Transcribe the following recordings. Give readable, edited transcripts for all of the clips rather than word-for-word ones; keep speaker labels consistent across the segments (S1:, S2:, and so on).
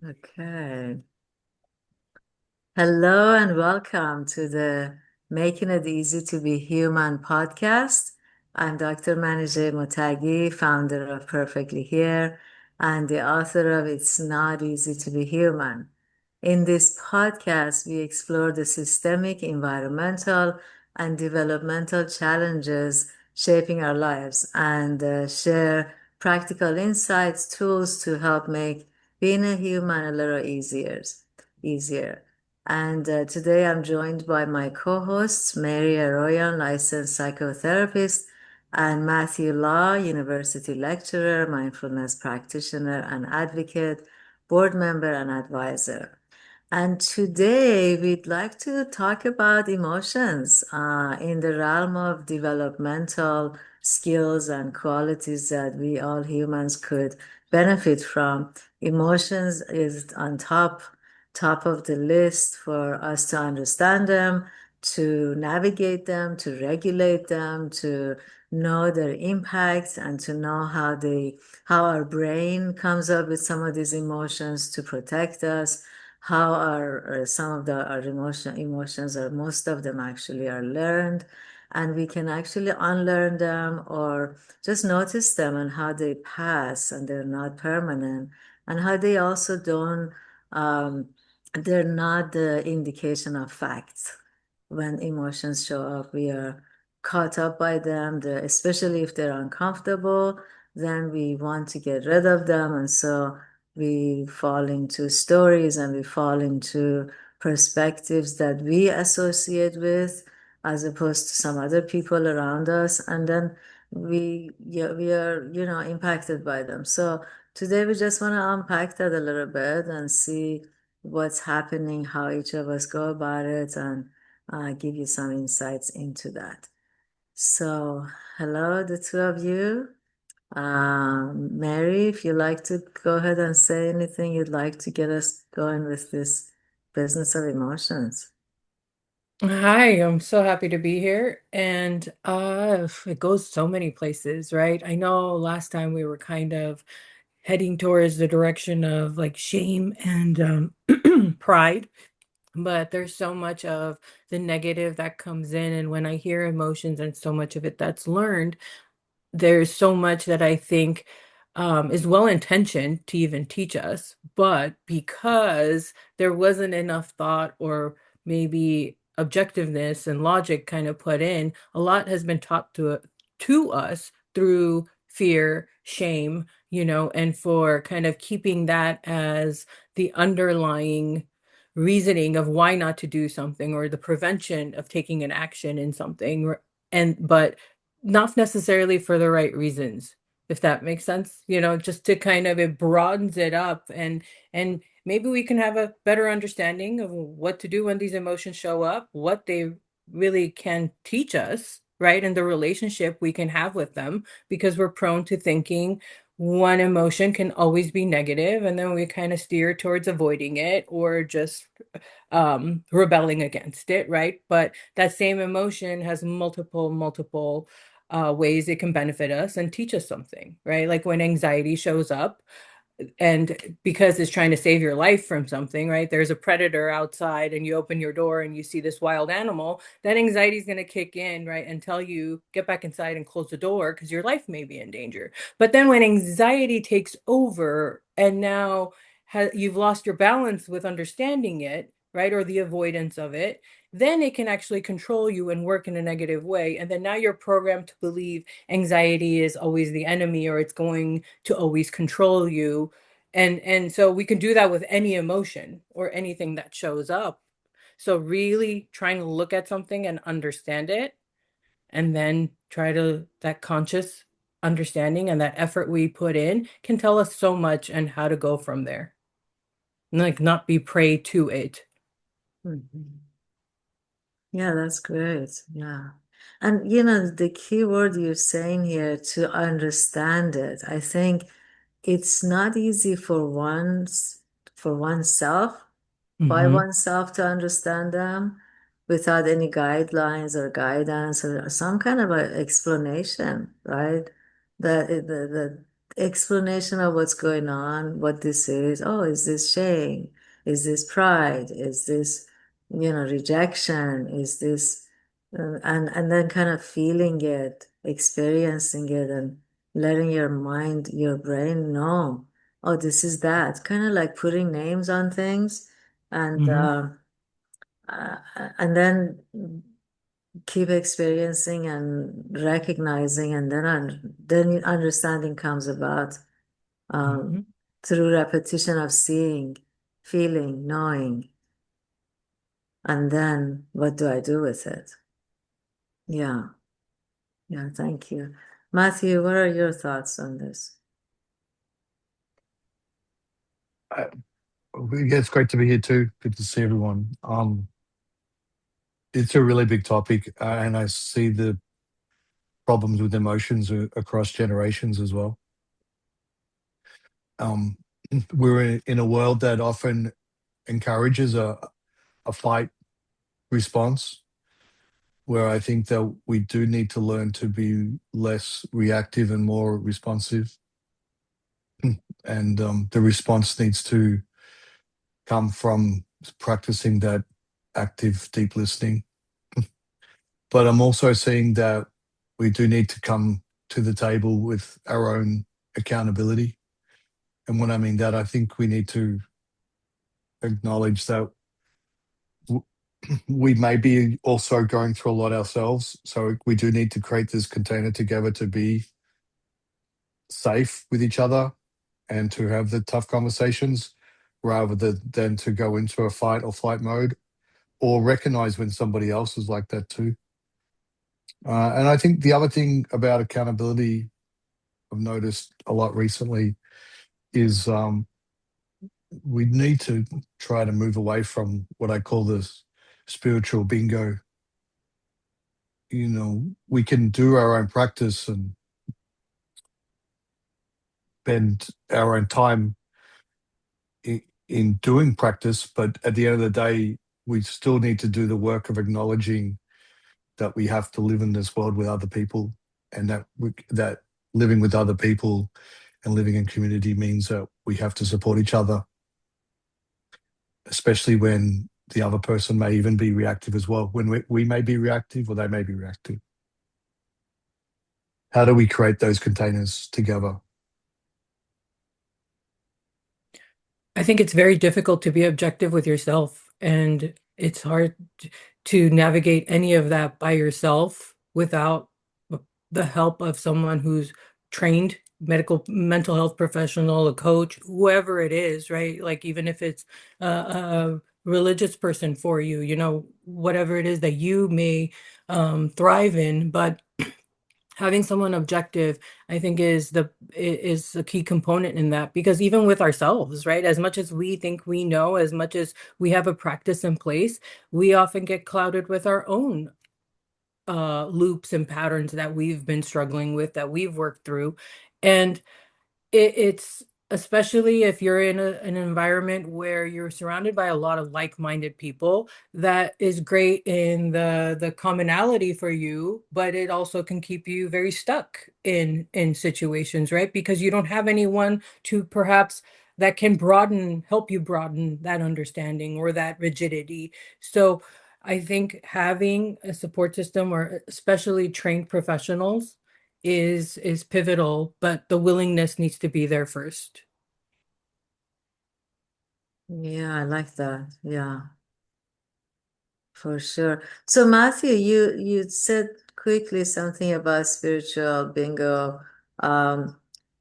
S1: Okay. Hello and welcome to the Making It Easy to Be Human podcast. I'm Dr. Manijeh Motaghy, founder of Perfectly Here and the author of It's Not Easy to Be Human. In this podcast, we explore the systemic, environmental, and developmental challenges shaping our lives and share practical insights, tools to help make being a human a little easier. And today I'm joined by my co-hosts, Mary Aroyan, licensed psychotherapist, and Matthew Law, university lecturer, mindfulness practitioner and advocate, board member and advisor. And today we'd like to talk about emotions in the realm of developmental skills and qualities that we all humans could benefit from. Emotions is on top of the list for us to understand them, to navigate them, to regulate them, to know their impacts, and to know how our brain comes up with some of these emotions to protect us, how our some of our emotions, or most of them actually, are learned, and we can actually unlearn them or just notice them and how they pass and they're not permanent, and how they also don't um, they're not the indication of facts. When emotions show up, we are caught up by them, especially if they're uncomfortable, then we want to get rid of them. And so we fall into stories and we fall into perspectives that we associate with as opposed to some other people around us. And then we are, impacted by them. So today we just want to unpack that a little bit and see what's happening, how each of us go about it, and give you some insights into that. So, hello, the two of you. Mary, if you'd like to go ahead and say anything you'd like to get us going with this business of emotions.
S2: Hi, I'm so happy to be here. And it goes so many places, right? I know last time we were kind of heading towards the direction of like shame and pride, but there's so much of the negative that comes in. And when I hear emotions and so much of it that's learned, there's so much that I think is well intentioned to even teach us, but because there wasn't enough thought or maybe objectiveness and logic kind of put in, a lot has been taught to us through fear, shame, and for kind of keeping that as the underlying reasoning of why not to do something or the prevention of taking an action in something. But not necessarily for the right reasons, if that makes sense, just to kind of it broadens it up and maybe we can have a better understanding of what to do when these emotions show up, what they really can teach us, right? And the relationship we can have with them because we're prone to thinking one emotion can always be negative and then we kind of steer towards avoiding it or just rebelling against it, right? But that same emotion has multiple ways it can benefit us and teach us something, right? Like when anxiety shows up, and because it's trying to save your life from something, right? There's a predator outside and you open your door and you see this wild animal, that anxiety is going to kick in, right? And tell you get back inside and close the door because your life may be in danger. But then when anxiety takes over and now you've lost your balance with understanding it, right? Or the avoidance of it, then it can actually control you and work in a negative way. And then now you're programmed to believe anxiety is always the enemy or it's going to always control you. And so we can do that with any emotion or anything that shows up. So really trying to look at something and understand it and then try to that conscious understanding and that effort we put in can tell us so much and how to go from there. Like not be prey to it.
S1: Mhm. Yeah, that's great. Yeah. And the key word you're saying here, to understand it, I think it's not easy for oneself by
S2: Hmm.
S1: oneself to understand them without any guidelines or guidance or some kind of a explanation, right? That explanation of what's going on, what this is. Oh, is this shame? Is this pride? Is this, rejection? Is this, and then kind of feeling it, experiencing it, and letting your mind, your brain know, oh, this is that. Kind of like putting names on things, and
S2: Hmm.
S1: and then keep experiencing and recognizing, and then understanding comes about um,
S2: Hmm.
S1: through repetition of seeing, feeling, knowing, and then what do I do with it? Yeah, yeah, thank you. Matthew, what are your thoughts on this?
S3: Uh, yeah, it's great to be here too. Good to see everyone. It's a really big topic, and I see the problems with emotions across generations as well. Um, we're in a world that often encourages a fight response, where I think that we do need to learn to be less reactive and more responsive. And the response needs to come from practicing that active, deep listening. But I'm also seeing that we do need to come to the table with our own accountability. And when I mean that, I think we need to acknowledge that w- we may be also going through a lot ourselves. So we do need to create this container together to be safe with each other and to have the tough conversations rather than to go into a fight or flight mode, or recognize when somebody else is like that too. And I think the other thing about accountability I've noticed a lot recently is we need to try to move away from what I call this spiritual bingo. We can do our own practice and spend our own time in doing practice, but at the end of the day, we still need to do the work of acknowledging that we have to live in this world with other people, and that living with other people and living in community means that we have to support each other, especially when the other person may even be reactive as well. When we may be reactive or they may be reactive. How do we create those containers together?
S2: I think it's very difficult to be objective with yourself, and it's hard to navigate any of that by yourself without the help of someone who's trained mental health professional, a coach, whoever it is, right? Like even if it's a religious person for you, whatever it is that you may thrive in, but having someone objective, I think, is a key component in that, because even with ourselves, right, as much as we think we know, as much as we have a practice in place, we often get clouded with our own loops and patterns that we've been struggling with, that we've worked through. And it's especially if you're in an environment where you're surrounded by a lot of like-minded people, that is great in the commonality for you, but it also can keep you very stuck in situations, right? Because you don't have anyone to perhaps that can help you broaden that understanding or that rigidity. So I think having a support system, or especially trained professionals, is pivotal, but the willingness needs to be there first.
S1: Yeah, I like that. Yeah. For sure. So Matthew, you said quickly something about spiritual bingo. Um,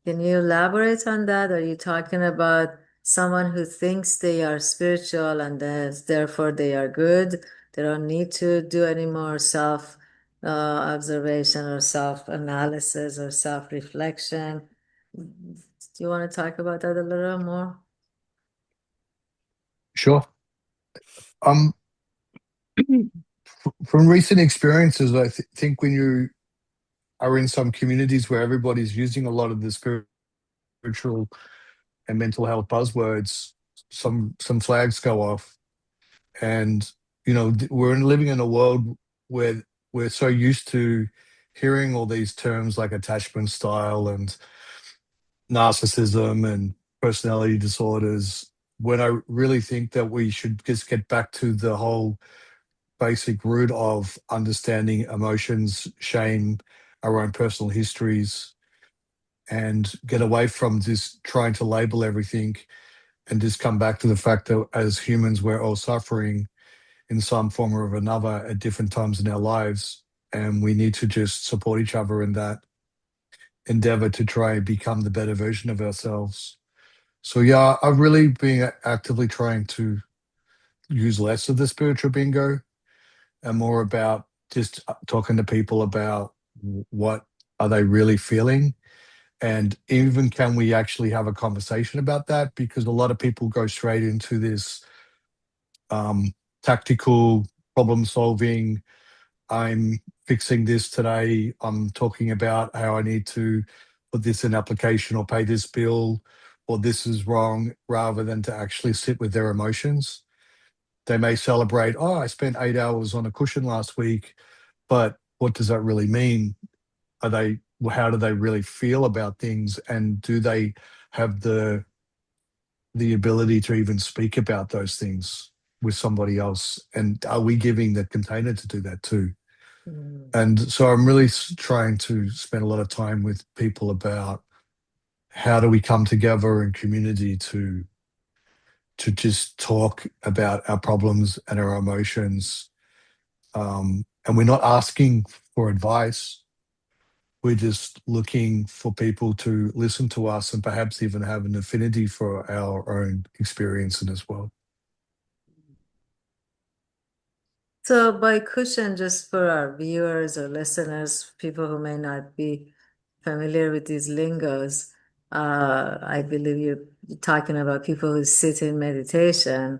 S1: can you elaborate on that? Are you talking about someone who thinks they are spiritual and therefore they are good? They don't need to do any more self observation or self analysis or self reflection. Do you want to talk about that a little more?
S3: Sure. Um, from recent experiences, I think when you are in some communities where everybody's using a lot of the spiritual and mental health buzzwords, some flags go off. And we're living in a world where we're so used to hearing all these terms like attachment style and narcissism and personality disorders, when I really think that we should just get back to the whole basic root of understanding emotions, shame, our own personal histories, and get away from just trying to label everything and just come back to the fact that as humans, we're all suffering in some form or another at different times in our lives. And we need to just support each other in that endeavor to try and become the better version of ourselves. So, yeah, I've really been actively trying to use less of the spiritual bingo and more about just talking to people about what are they really feeling, and even can we actually have a conversation about that, because a lot of people go straight into this tactical problem solving. I'm fixing this today, I'm talking about how I need to put this in application or pay this bill, or this is wrong, rather than to actually sit with their emotions. They may celebrate, oh, I spent 8 hours on a cushion last week, but what does that really mean? Are they, how do they really feel about things? And do they have the ability to even speak about those things with somebody else? And are we giving the container to do that too?
S1: Mm.
S3: And so I'm really trying to spend a lot of time with people about how do we come together in community to just talk about our problems and our emotions. And we're not asking for advice. We're just looking for people to listen to us and perhaps even have an affinity for our own experience in as well.
S1: So by cushion, just for our viewers or listeners, people who may not be familiar with these lingos, I believe you're talking about people who sit in meditation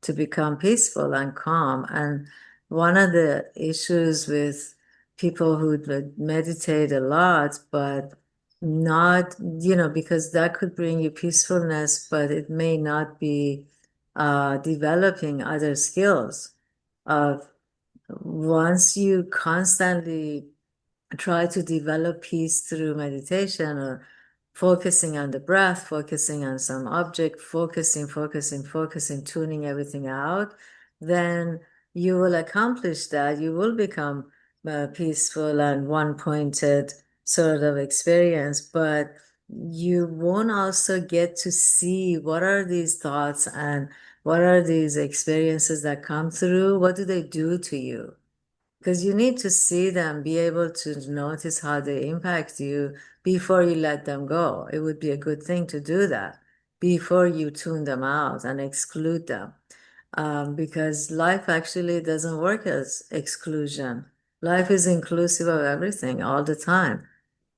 S1: to become peaceful and calm. And one of the issues with people who meditate a lot, but not, because that could bring you peacefulness, but it may not be developing other skills of once you constantly try to develop peace through meditation or focusing on the breath, focusing on some object, focusing, tuning everything out, then you will accomplish that. You will become peaceful and one-pointed sort of experience, but you won't also get to see what are these thoughts and what are these experiences that come through? What do they do to you? Because you need to see them, be able to notice how they impact you before you let them go. It would be a good thing to do that before you tune them out and exclude them. Because life actually doesn't work as exclusion. Life is inclusive of everything all the time.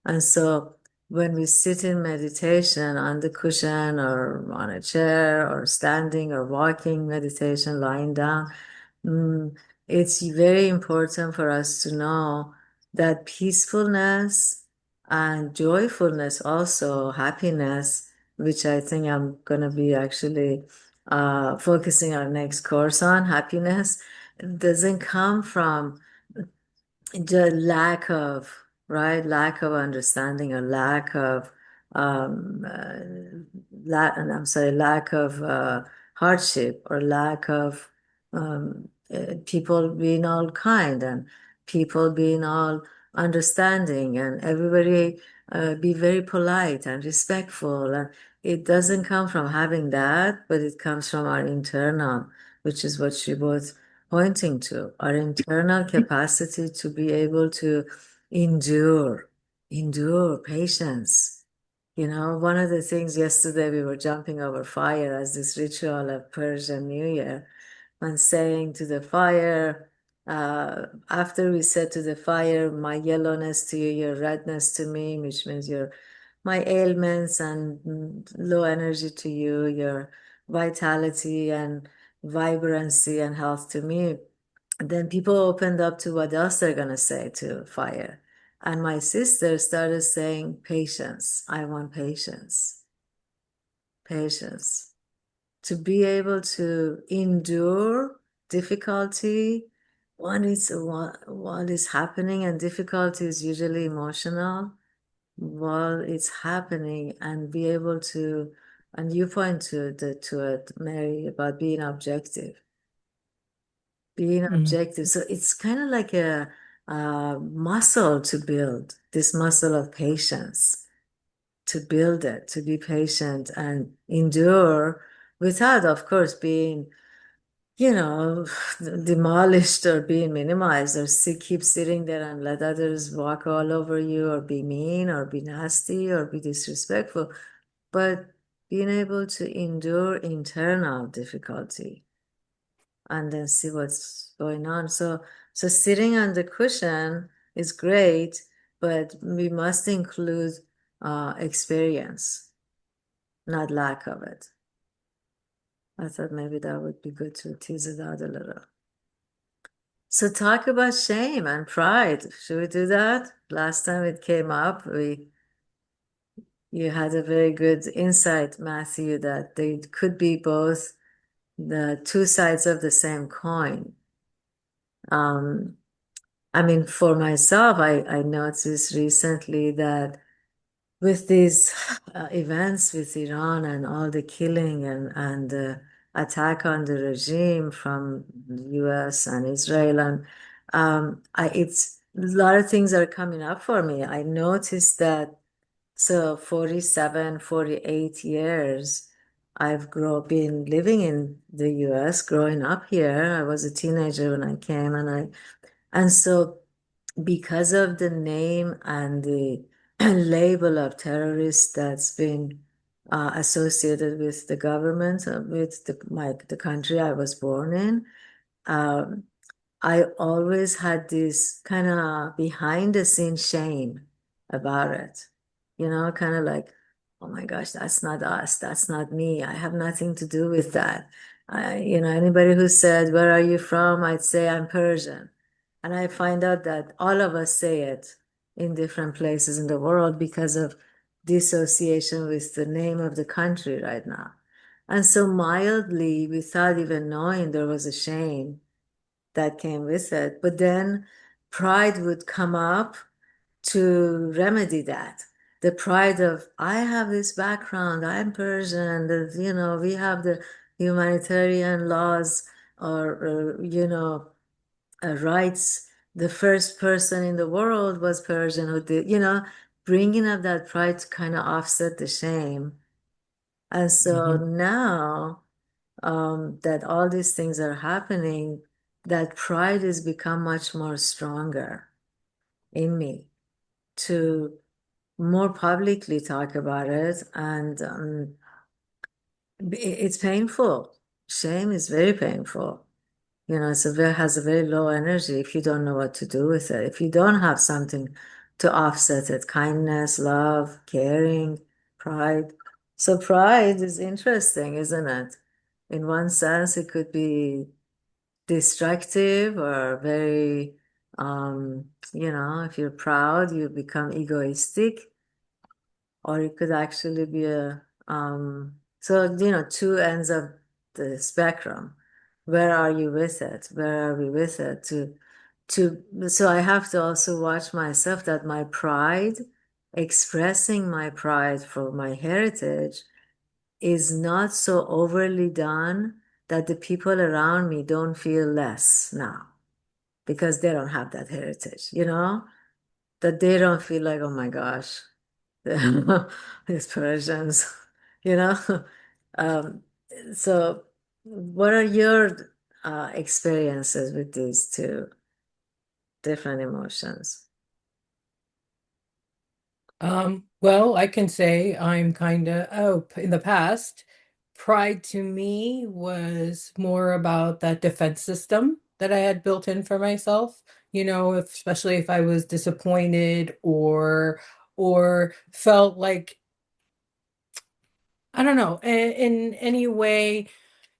S1: And so when we sit in meditation on the cushion or on a chair or standing or walking meditation, lying down, mm, it's very important for us to know that peacefulness and joyfulness, also happiness, which I think I'm going to be actually focusing our next course on, happiness, doesn't come from the lack of lack of understanding or lack of um uh, I'm sorry, lack of hardship or lack of people being all kind and people being all understanding and everybody be very polite and respectful, and it doesn't come from having that, but it comes from our internal, which is what she was pointing to, our internal capacity to be able to endure, endure patience. One of the things yesterday we were jumping over fire as this ritual of Persian New Year, and saying to the fire, after we said to the fire, my yellowness to you, your redness to me, which means your my ailments and low energy to you, your vitality and vibrancy and health to me. Then people opened up to what else they're going to say to fire. And my sister started saying, patience. I want patience. Patience. To be able to endure difficulty. What is happening, and difficulty is usually emotional. while it's happening and be able to, and you point to it, Mary, about being objective. Being
S2: Mm.
S1: objective. So it's kind of like a muscle to build, this muscle of patience, to build it, to be patient and endure without, of course, being, you know, demolished or being minimized or keep sitting there and let others walk all over you or be mean or be nasty or be disrespectful, but being able to endure internal difficulty and then see what's going on. So sitting on the cushion is great, but we must include experience, not lack of it. I thought maybe that would be good to tease it out a little. So talk about shame and pride. Should we do that? Last time it came up, you had a very good insight, Matthew, that they could be both the two sides of the same coin. Um, I mean, for myself, I noticed recently that with these events with Iran and all the killing and the attack on the regime from the US and Israel, and it's a lot of things are coming up for me. I noticed that, so 47, 48 years been living in the US, growing up here. I was a teenager when I came, and so because of the name and the label of terrorist that's been associated with the government, with the country I was born in, um, I always had this kind of behind the scenes shame about it. Kind of like, oh my gosh, that's not us. That's not me. I have nothing to do with that. Anybody who said, "Where are you from?" I'd say I'm Persian. And I find out that all of us say it in different places in the world because of dissociation with the name of the country right now. And so mildly, without even knowing, there was a shame that came with it. But then pride would come up to remedy that. The pride of, I have this background, I'm Persian, we have the humanitarian laws or, rights. The first person in the world was Persian who did, bringing up that pride to kind of offset the shame. And so
S2: Mhm.
S1: now that all these things are happening, that pride has become much more stronger in me to more publicly talk about it. And it's painful. Shame is very painful. Has a very low energy if you don't know what to do with it. If you don't have something to offset it, kindness, love, caring, pride. So pride is interesting, isn't it? In one sense, it could be destructive or very, if you're proud, you become egoistic, or it could actually be two ends of the spectrum. Where are you with it? Where are we with it? So I have to also watch myself that my pride, expressing my pride for my heritage, is not so overly done that the people around me don't feel less now because they don't have that heritage, that they don't feel like, oh my gosh, these Persians, you know. Um, so, what are your experiences with these two different emotions?
S2: Well, I can say I'm kind of, in the past, pride to me was more about that defense system that I had built in for myself. Especially if I was disappointed or felt like, I don't know, in any way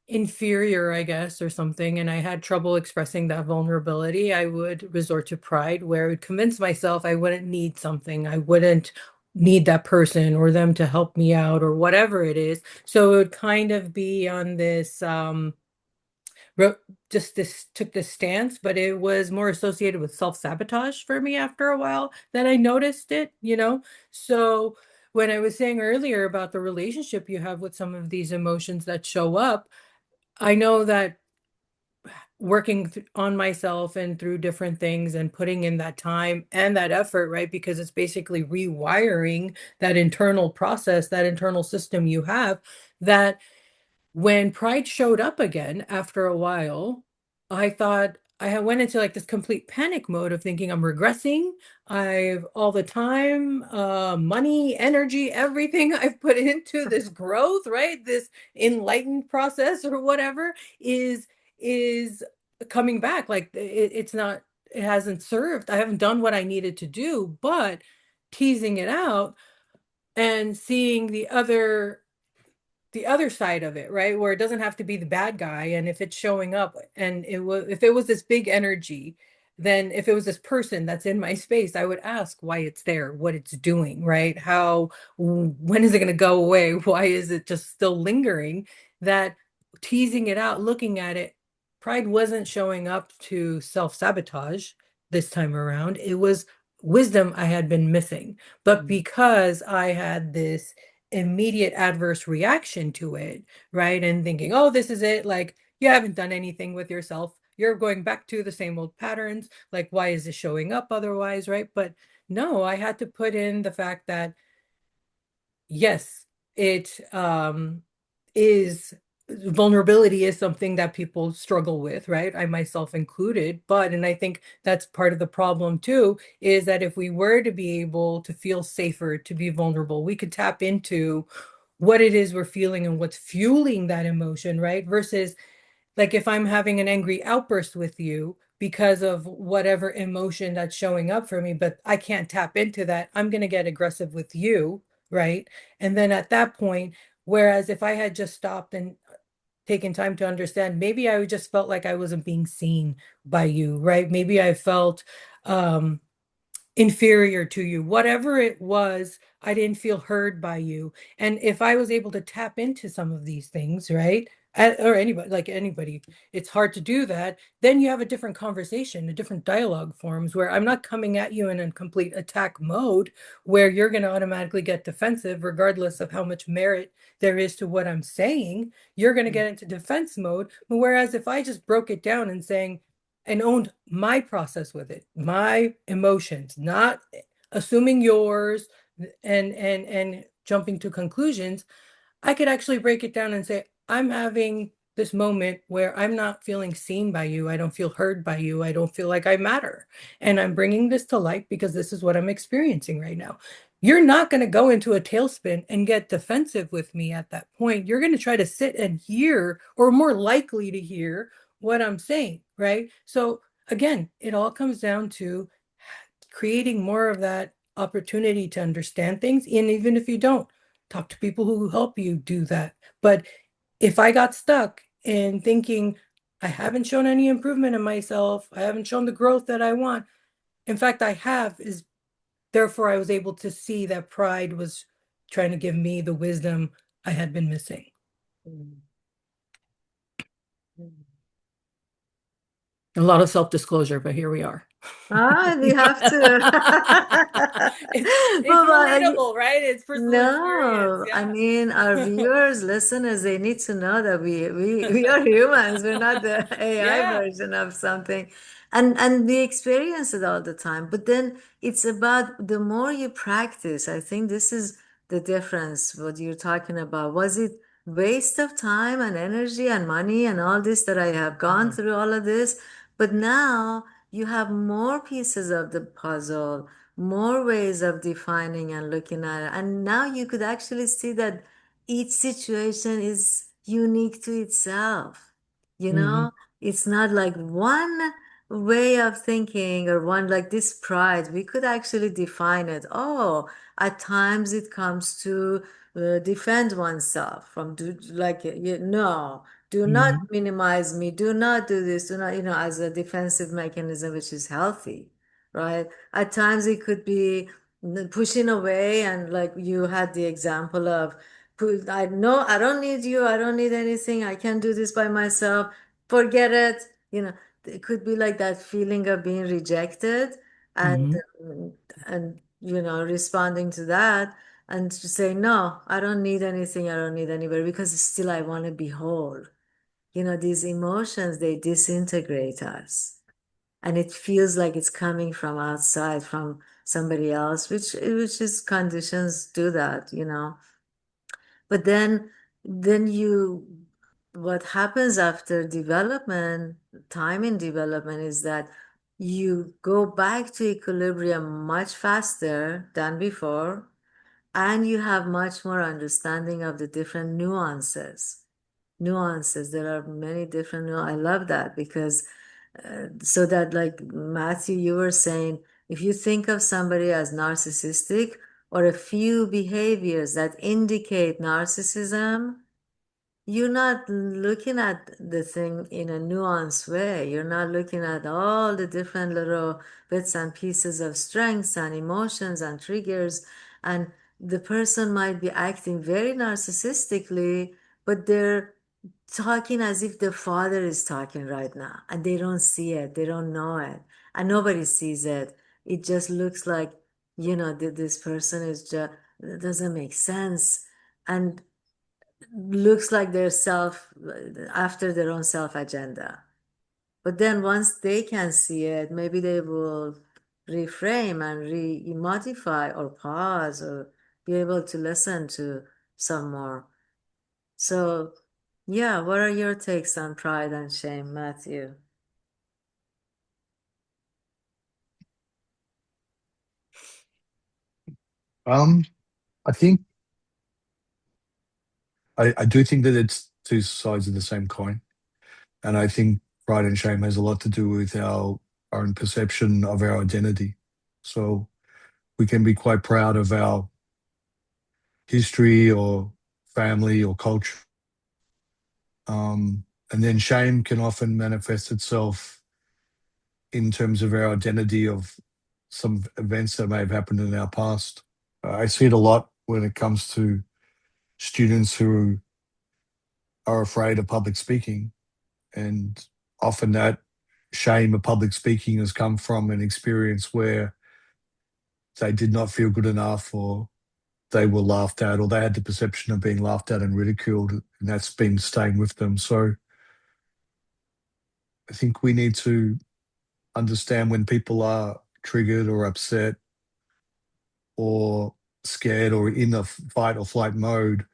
S2: inferior, I guess, or something, and I had trouble expressing that vulnerability, I would resort to pride, where I would convince myself I wouldn't need something. I wouldn't need that person or them to help me out or whatever it is. So it would kind of be on this wrote just this took this stance, but it was more associated with self-sabotage for me after a while that I noticed it, you know? So when I was saying earlier about the relationship you have with some of these emotions that show up, I know that working on myself and through different things and putting in that time and that effort, right? Because it's basically rewiring that internal process, that internal system you have, that when pride showed up again after a while, I thought went into like this complete panic mode of thinking I'm regressing. I've all the time, money, energy, everything I've put into this growth, right? This enlightened process or whatever is coming back. Like it's not, it hasn't served. I haven't done what I needed to do, but teasing it out and seeing the other side of it, right? Where it doesn't have to be the bad guy. And if it's showing up and if it was this big energy, then if it was this person that's in my space, I would ask why it's there, what it's doing, right? When is it going to go away? Why is it just still lingering? That teasing it out, looking at it, pride wasn't showing up to self-sabotage this time around. It was wisdom I had been missing. But because I had this immediate adverse reaction to it, right? And thinking, oh, this is it. Like, you haven't done anything with yourself. You're going back to the same old patterns. Like, why is this showing up otherwise, right? But no, I had to put in the fact that yes, it is vulnerability is something that people struggle with, right? I myself included, and I think that's part of the problem too, is that if we were to be able to feel safer, to be vulnerable, we could tap into what it is we're feeling and what's fueling that emotion, right? Versus like if I'm having an angry outburst with you because of whatever emotion that's showing up for me, but I can't tap into that, I'm going to get aggressive with you, right? And then at that point, whereas if I had just stopped and taken time to understand, maybe I just felt like I wasn't being seen by you, right? Maybe I felt um inferior to you, whatever it was, I didn't feel heard by you. And if I was able to tap into some of these things, right? Or anybody, like anybody, it's hard to do that. Then you have a different conversation, a different dialogue forms where I'm not coming at you in a complete attack mode where you're going to automatically get defensive, regardless of how much merit there is to what I'm saying. You're going to get into defense mode. Whereas if I just broke it down and saying, and owned my process with it, my emotions, not assuming yours and jumping to conclusions, I could actually break it down and say, I'm having this moment where I'm not feeling seen by you. I don't feel heard by you. I don't feel like I matter. And I'm bringing this to light because this is what I'm experiencing right now. You're not going to go into a tailspin and get defensive with me at that point. You're going to try to sit and hear, or more likely to hear, what I'm saying, right? So again, it all comes down to creating more of that opportunity to understand things. And even if you don't, talk to people who help you do that. But if I got stuck in thinking, I haven't shown any improvement in myself, I haven't shown the growth that I want. In fact, I have, is therefore I was able to see that pride was trying to give me the wisdom I had been missing.
S1: Mm. Mm.
S2: A lot of self-disclosure, but here we are.
S1: Ah, we have to.
S2: It's
S1: But
S2: relatable, right? It's personal experience.
S1: no, I
S2: Yeah.
S1: mean our viewers, listeners, they need to know that we are humans. We're not the AI
S2: Yeah.
S1: version of something. And we experience it all the time. But then it's about the more you practice, I think this is the difference, what you're talking about. Was it waste of time and energy and money and all this that I have gone
S2: Mhm.
S1: through all of this? But now you have more pieces of the puzzle, more ways of defining and looking at it. And now you could actually see that each situation is unique to itself. You know,
S2: Mhm.
S1: it's not like one way of thinking or one like this pride. We could actually define it. Oh, at times it comes to defend oneself from like no, do not
S2: Mhm.
S1: minimize me, do not do this, do not, as a defensive mechanism, which is healthy, right? At times it could be pushing away, and like you had the example of, I know I don't need you, I don't need anything, I can do this by myself. forget it. You know, it could be like that feeling of being rejected and
S2: Hmm.
S1: responding to that and to say, no, I don't need anything, I don't need anybody because still I want to be whole. These emotions, they disintegrate us. And it feels like it's coming from outside, from somebody else, which is conditions do that. But then what happens after development, time in development, is that you go back to equilibrium much faster than before, and you have much more understanding of the different nuances. There are many different I love that because so that, like Matthew, you were saying, if you think of somebody as narcissistic or a few behaviors that indicate narcissism, you're not looking at the thing in a nuanced way. You're not looking at all the different little bits and pieces of strengths and emotions and triggers. And the person might be acting very narcissistically, but they're talking as if the father is talking right now. And they don't see it, they don't know it. And nobody sees it. It just looks like, this person is just, it doesn't make sense. And looks like their self after their own self agenda. But then once they can see it, maybe they will reframe and modify or pause or be able to listen to some more. So, yeah, what are your takes on pride and shame, Matthew?
S3: Um, I think I do think that it's two sides of the same coin, and I think pride and shame has a lot to do with our own perception of our identity. So we can be quite proud of our history or family or culture, and then shame can often manifest itself in terms of our identity of some events that may have happened in our past. I see it a lot when it comes to students who are afraid of public speaking. And often that shame of public speaking has come from an experience where they did not feel good enough, or they were laughed at, or they had the perception of being laughed at and ridiculed, and that's been staying with them. So I think we need to understand when people are triggered or upset or scared or in a fight or flight mode,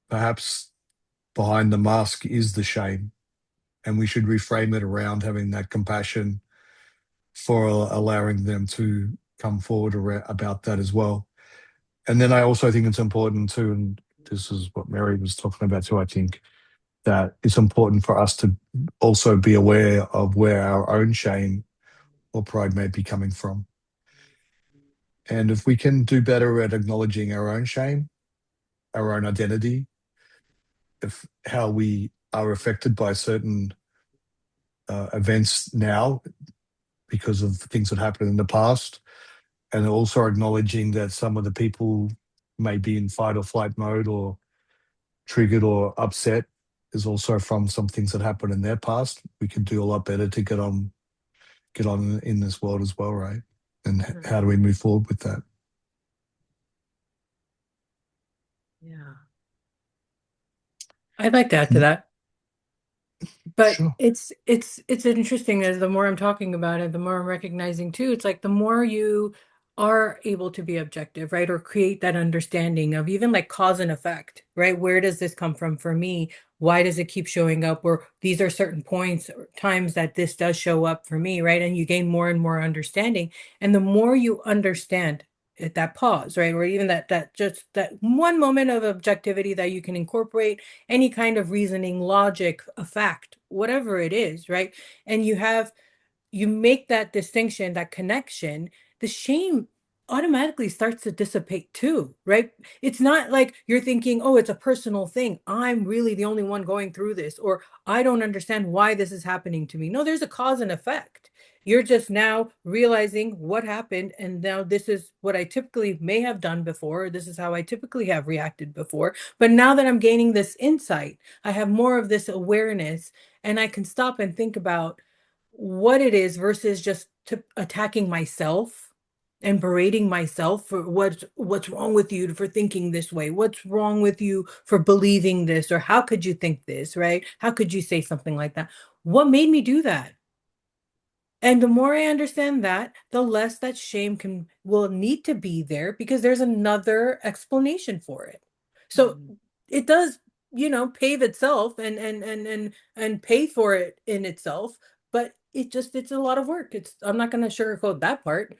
S3: perhaps behind the mask is the shame. And we should reframe it around having that compassion for allowing them to come forward about that as well. And then I also think it's important too, and this is what Mary was talking about too, I think, that it's important for us to also be aware of where our own shame or pride may be coming from. And if we can do better at acknowledging our own shame, our own identity, if how we are affected by certain events now because of things that happened in the past, and also acknowledging that some of the people may be in fight or flight mode or triggered or upset is also from some things that happened in their past. We can do a lot better to get on in this world as well, right? And
S1: Mhm.
S3: how do we move forward with that?
S1: Yeah.
S2: I'd like to add to
S3: Mm,
S2: that. But
S3: sure.
S2: it's interesting as the more I'm talking about it, the more I'm recognizing too. It's like the more you are able to be objective, right? Or create that understanding of even like cause and effect, right? Where does this come from for me? Why does it keep showing up? Or these are certain points or times that this does show up for me, right? And you gain more and more understanding. And the more you understand at that pause, right? Or even that just that one moment of objectivity that you can incorporate any kind of reasoning, logic, a fact, whatever it is, right? And you make that distinction, that connection, the shame automatically starts to dissipate too, right? It's not like you're thinking, oh, it's a personal thing. I'm really the only one going through this, or I don't understand why this is happening to me. No, there's a cause and effect. You're just now realizing what happened, and now this is what I typically may have done before. This is how I typically have reacted before. But now that I'm gaining this insight, I have more of this awareness, and I can stop and think about what it is versus just attacking myself and berating myself for what's wrong with you for thinking this way, what's wrong with you for believing this, or how could you think this, right? How could you say something like that? What made me do that? And the more I understand that, the less that shame can will need to be there because there's another explanation for it. So
S1: Mhm.
S2: it does, pave itself and pay for it in itself, but it's a lot of work. I'm not going to sugarcoat that part.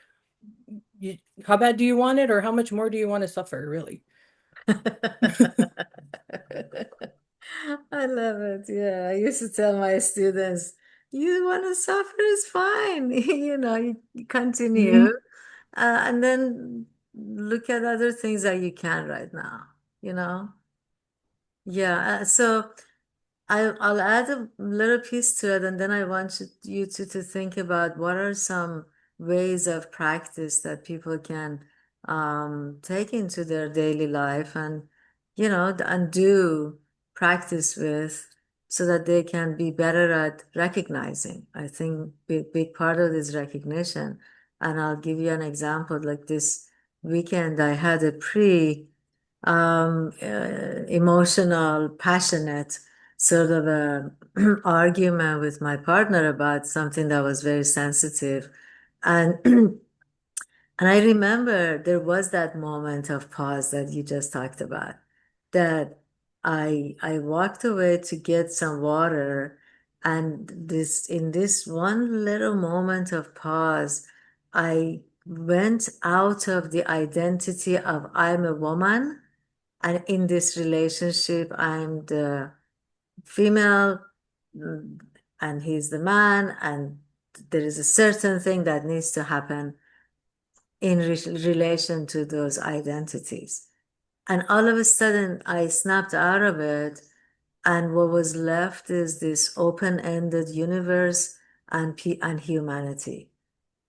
S2: You, how bad do you want it, or how much more do you want to suffer, really?
S1: I love it. Yeah, I used to tell my students, you want to suffer is fine. You continue,
S2: Mhm.
S1: and then look at other things that you can right now, you know? Yeah, so I'll add a little piece to it, and then I want you to think about what are some ways of practice that people can take into their daily life and, and do practice with so that they can be better at recognizing. I think big part of this recognition. And I'll give you an example. Like this weekend, I had a emotional, passionate sort of a argument with my partner about something that was very sensitive. And and I remember there was that moment of pause that you just talked about, that I walked away to get some water, and this in this one little moment of pause, I went out of the identity of I'm a woman, and in this relationship, I'm the female, mm, and he's the man, and there is a certain thing that needs to happen in relation to those identities. And all of a sudden, I snapped out of it, and what was left is this open-ended universe and humanity.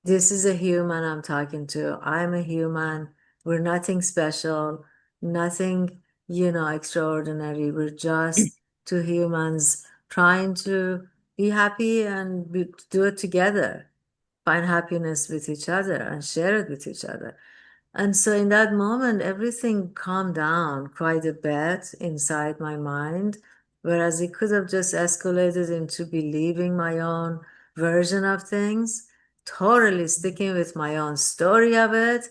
S1: This is a human I'm talking to. I'm a human. We're nothing special, nothing, extraordinary. We're just two humans trying to be happy and do it together, find happiness with each other and share it with each other. And so in that moment, everything calmed down quite a bit inside my mind, whereas it could have just escalated into believing my own version of things, totally sticking with my own story of it.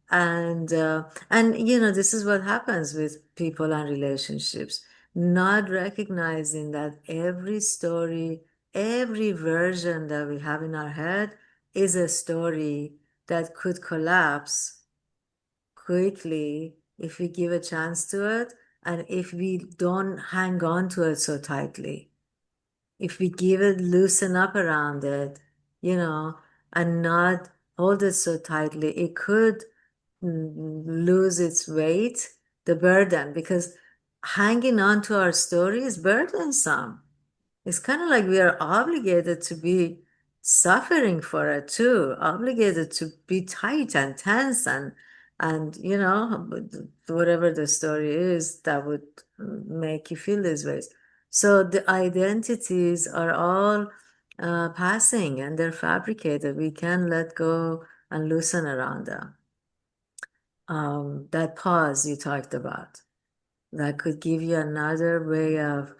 S1: And this is what happens with people and relationships, not recognizing that every story, every version that we have in our head is a story that could collapse quickly if we give a chance to it and if we don't hang on to it so tightly. If we give it, loosen up around it, you know, and not hold it so tightly, it could lose its weight, the burden, because hanging on to our story is burdensome. It's kind of like we are obligated to be suffering for it too, obligated to be tight and tense and whatever the story is that would make you feel these ways. So the identities are all passing and they're fabricated. We can let go and loosen around them. That pause you talked about, that could give you another way of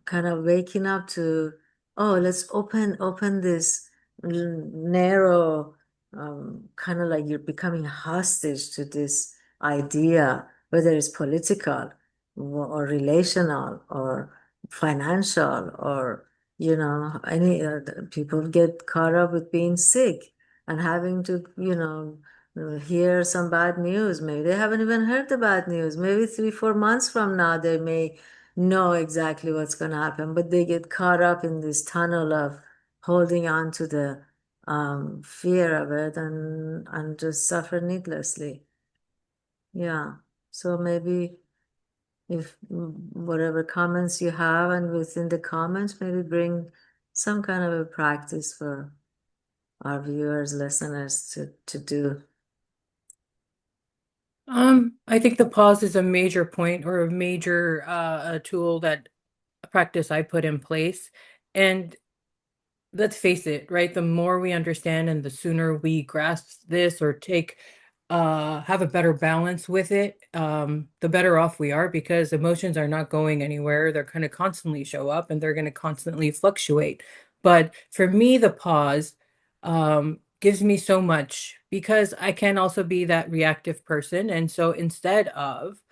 S1: kind of waking up to, oh, let's open this narrow, kind of like you're becoming hostage to this idea, whether it's political or relational or financial or any people get caught up with being sick and having to hear some bad news. Maybe they haven't even heard the bad news. Maybe 3, 4 months from now, they may know exactly what's going to happen, but they get caught up in this tunnel of holding on to the fear of it and just suffer needlessly. Yeah. So maybe if whatever comments you have, and within the comments, maybe bring some kind of a practice for our viewers, listeners to do?
S2: I think the pause is a major point or a major a tool that a practice I put in place. And let's face it, right? The more we understand and the sooner we grasp this or take have a better balance with it, the better off we are because emotions are not going anywhere. They're going to constantly show up and they're going to constantly fluctuate. But for me, the pause gives me so much because I can also be that reactive person. And so instead of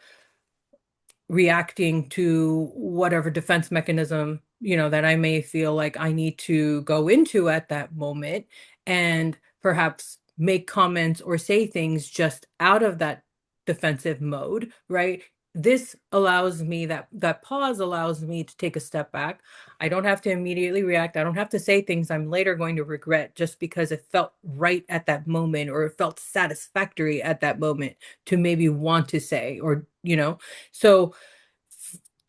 S2: reacting to whatever defense mechanism, that I may feel like I need to go into at that moment and perhaps make comments or say things just out of that defensive mode, right? This allows me that pause allows me to take a step back. I don't have to immediately react. I don't have to say things I'm later going to regret just because it felt right at that moment or it felt satisfactory at that moment to maybe want to say or. So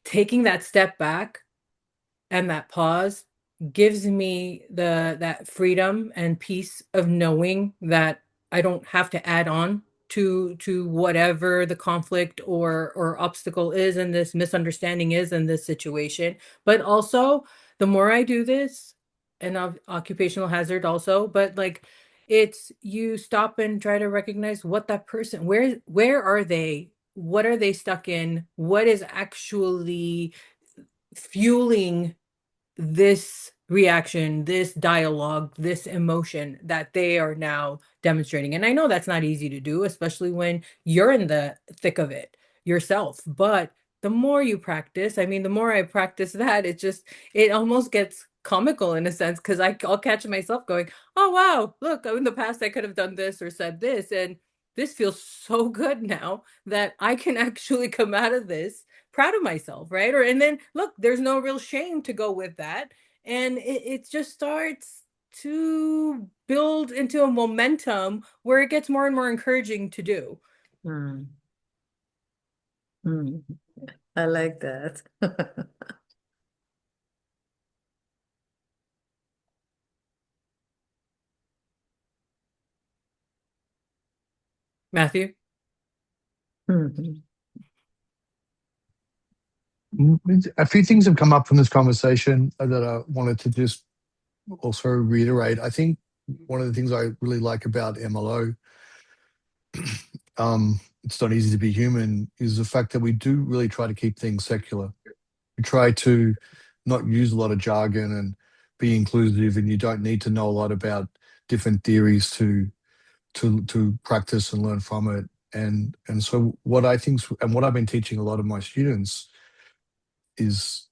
S2: taking that step back and that pause gives me that freedom and peace of knowing that I don't have to add on to whatever the conflict or obstacle is and this misunderstanding is in this situation. But also, the more I do this, and occupational hazard also, but like it's you stop and try to recognize what that person where are they? What are they stuck in? What is actually fueling this reaction, this dialogue, this emotion that they are now demonstrating. And I know that's not easy to do, especially when you're in the thick of it yourself. But the more you practice, I mean, the more I practice that, it almost gets comical in a sense because I'll catch myself going, oh, wow, look, in the past I could have done this or said this. And this feels so good now that I can actually come out of this proud of myself, right? And then look, there's no real shame to go with that. And it just starts to build into a momentum where it gets more and more encouraging to do.
S1: Mm. Mm. I like that.
S2: Matthew?
S1: Mhm.
S3: A few things have come up from this conversation that I wanted to just also reiterate. I think one of the things I really like about MLO, it's not easy to be human, is the fact that we do really try to keep things secular. We try to not use a lot of jargon and be inclusive, and you don't need to know a lot about different theories to practice and learn from it. And so what I think and what I've been teaching a lot of my students is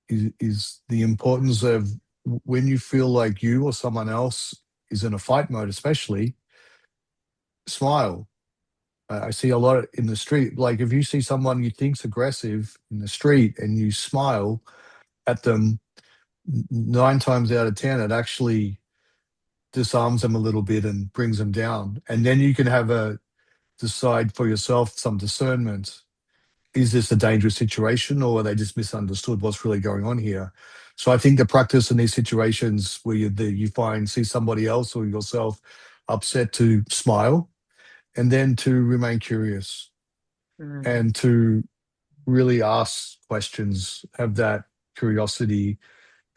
S3: is the importance of when you feel like you or someone else is in a fight mode, especially smile. I see a lot in the street. Like if you see someone you think's aggressive in the street and you smile at them, 9 times out of 10, it actually disarms them a little bit and brings them down. And then you can have a decide for yourself some discernment. Is this a dangerous situation or are they just misunderstood what's really going on here? So I think the practice in these situations where you see somebody else or yourself upset, to smile and then to remain curious
S1: Mhm.
S3: and to really ask questions, have that curiosity.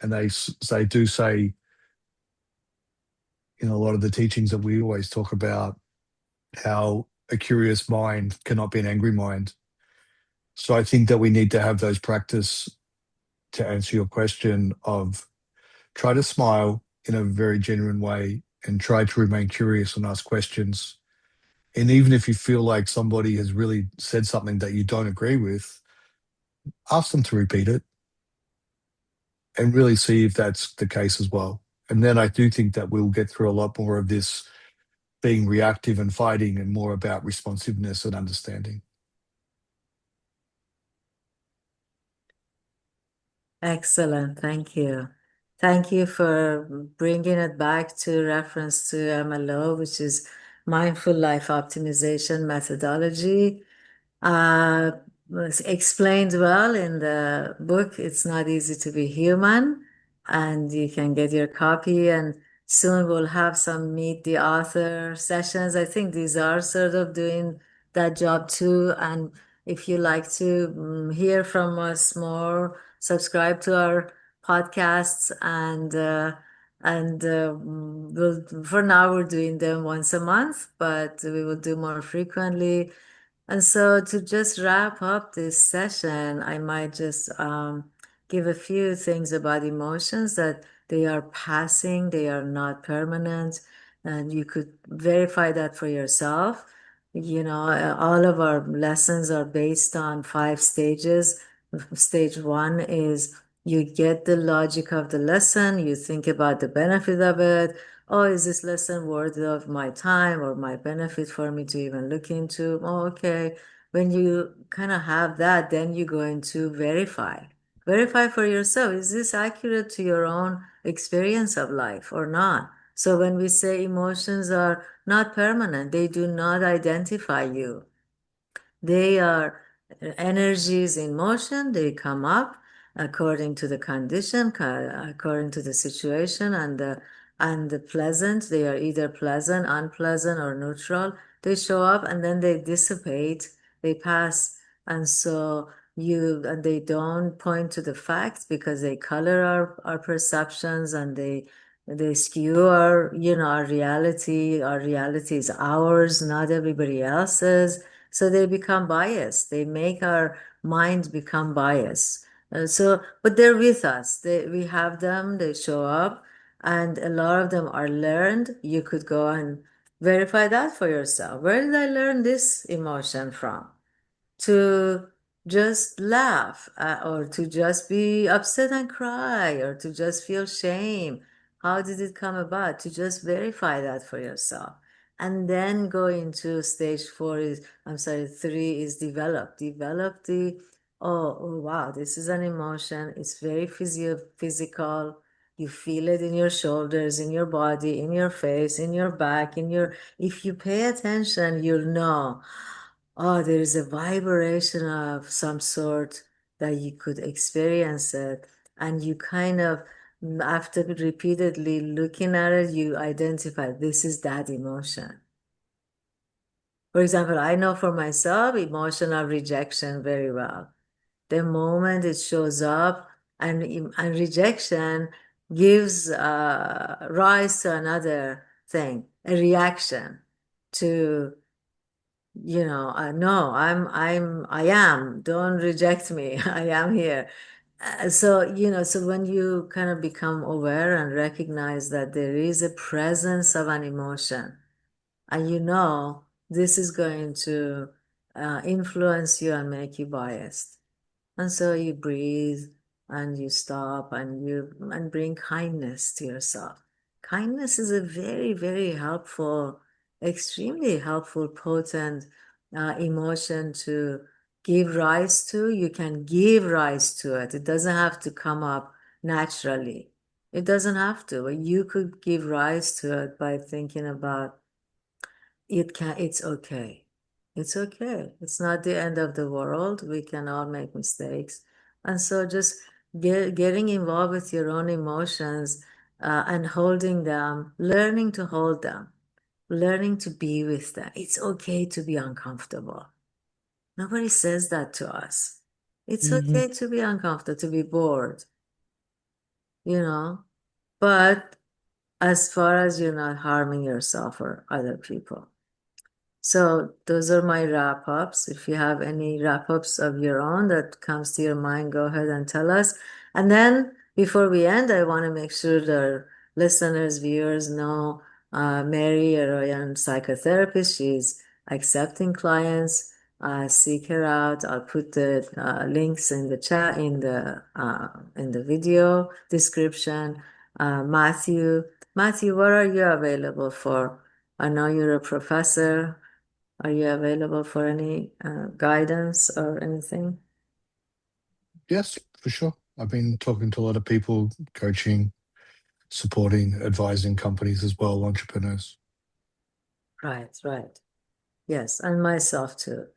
S3: And they do say in a lot of the teachings that we always talk about how a curious mind cannot be an angry mind. So I think that we need to have those practice to answer your question of try to smile in a very genuine way and try to remain curious and ask questions. And even if you feel like somebody has really said something that you don't agree with, ask them to repeat it and really see if that's the case as well. And then I do think that we'll get through a lot more of this being reactive and fighting and more about responsiveness and understanding.
S1: Excellent. Thank you. Thank you for bringing it back to reference to MLO, which is Mindful Life Optimization Methodology. Was explained well in the book. It's Not Easy to Be Human, and you can get your copy and soon we'll have some meet the author sessions. I think these are sort of doing that job too. And if you like to hear from us more, subscribe to our podcasts for now we're doing them once a month, but we will do more frequently. And so to just wrap up this session, I might just give a few things about emotions that they are passing, they are not permanent, and you could verify that for yourself. You know, all of our lessons are based on 5 stages. Stage one is you get the logic of the lesson, you think about the benefit of it. Oh, is this lesson worthy of my time or my benefit for me to even look into? Oh, okay. When you kind of have that, then you go into verify. Verify for yourself, is this accurate to your own experience of life or not? So when we say emotions are not permanent, they do not identify you. They are energies in motion. They come up according to the condition, according to the situation, and the pleasant. They are either pleasant, unpleasant, or neutral. They show up and then they dissipate. They pass, and so and they don't point to the facts because they color our perceptions and they skew our reality. Our reality is ours, not everybody else's. So they become biased. They make our mind become biased. But they're with us. We have them, they show up, and a lot of them are learned. You could go and verify that for yourself. Where did I learn this emotion from? To just laugh or to just be upset and cry or to just feel shame. How did it come about? To just verify that for yourself. And then go into stage four is, I'm sorry, three is develop. Develop oh wow, this is an emotion. It's very physical. You feel it in your shoulders, in your body, in your face, in your back, if you pay attention, you'll know. Oh, there is a vibration of some sort that you could experience it. And you kind of, after repeatedly looking at it, you identify this is that emotion. For example, I know for myself, emotion of rejection very well. The moment it shows up, and rejection gives rise to another thing, a reaction to no, I am. Don't reject me. I am here. So when you kind of become aware and recognize that there is a presence of an emotion, and this is going to influence you and make you biased. And so you breathe and you stop and bring kindness to yourself. Kindness is a very, very helpful, extremely helpful, potent emotion to give rise to. You can give rise to it. It doesn't have to come up naturally. It doesn't have to. You could give rise to it by thinking about it's okay. It's okay. It's not the end of the world. We can all make mistakes. And so just getting involved with your own emotions and holding them, learning to hold them, learning to be with them. It's okay to be uncomfortable. Nobody says that to us. It's
S2: Hmm.
S1: okay to be uncomfortable, to be bored, you know, but as far as you're not harming yourself or other people. So those are my wrap ups. If you have any wrap ups of your own that comes to your mind, go ahead and tell us. And then before we end, I want to make sure the listeners, viewers know Mary Aroyan, psychotherapist. She's accepting clients. Seek her out. I'll put the links in the chat in the video description. Matthew, what are you available for? I know you're a professor. Are you available for any guidance or anything?
S3: Yes, for sure. I've been talking to a lot of people, coaching, supporting, advising companies as well, entrepreneurs.
S1: Right, right. Yes, and myself too.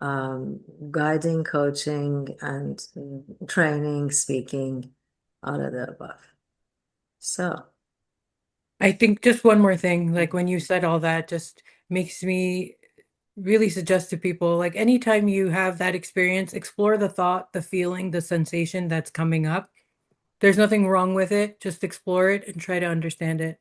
S1: Um, Guiding, coaching, and training, speaking, all of the above. So,
S2: I think just one more thing, like when you said all that, just makes me really suggest to people, like anytime you have that experience, explore the thought, the feeling, the sensation that's coming up. There's nothing wrong with it. Just explore it and try to understand it.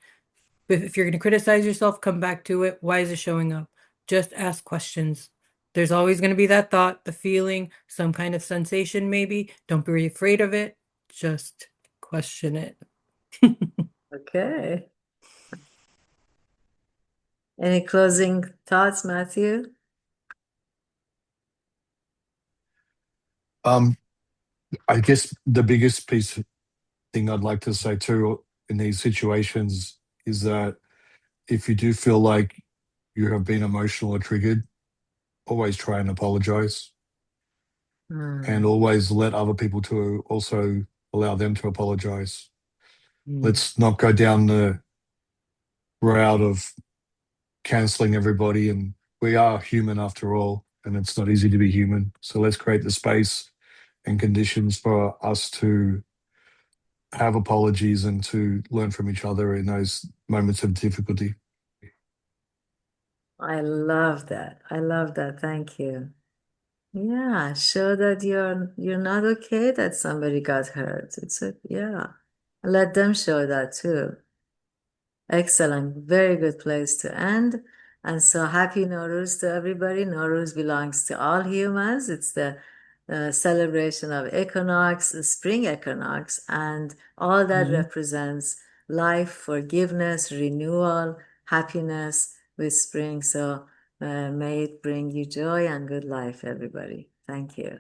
S2: But if you're going to criticize yourself, come back to it. Why is it showing up? Just ask questions. There's always going to be that thought, the feeling, some kind of sensation, maybe. Don't be afraid of it. Just question it.
S1: Okay. Any closing thoughts, Matthew?
S3: I guess the biggest thing I'd like to say too in these situations is that if you do feel like you have been emotional or triggered, always try and apologize, and
S1: Hmm.
S3: always let other people to also allow them to apologize.
S2: Mm.
S3: Let's not go down the route of canceling everybody. And we are human after all, and it's not easy to be human. So let's create the space and conditions for us to have apologies and to learn from each other in those moments of difficulty.
S1: I love that. I love that. Thank you. Yeah, show that you're not okay that somebody got hurt. It's a yeah. Let them show that too. Excellent. Very good place to end. And so happy Nowruz to everybody. Nowruz belongs to all humans. It's the celebration of equinox, the spring equinox, and all that
S2: Mhm.
S1: represents life, forgiveness, renewal, happiness with spring. So may it bring you joy and good life, everybody. Thank you.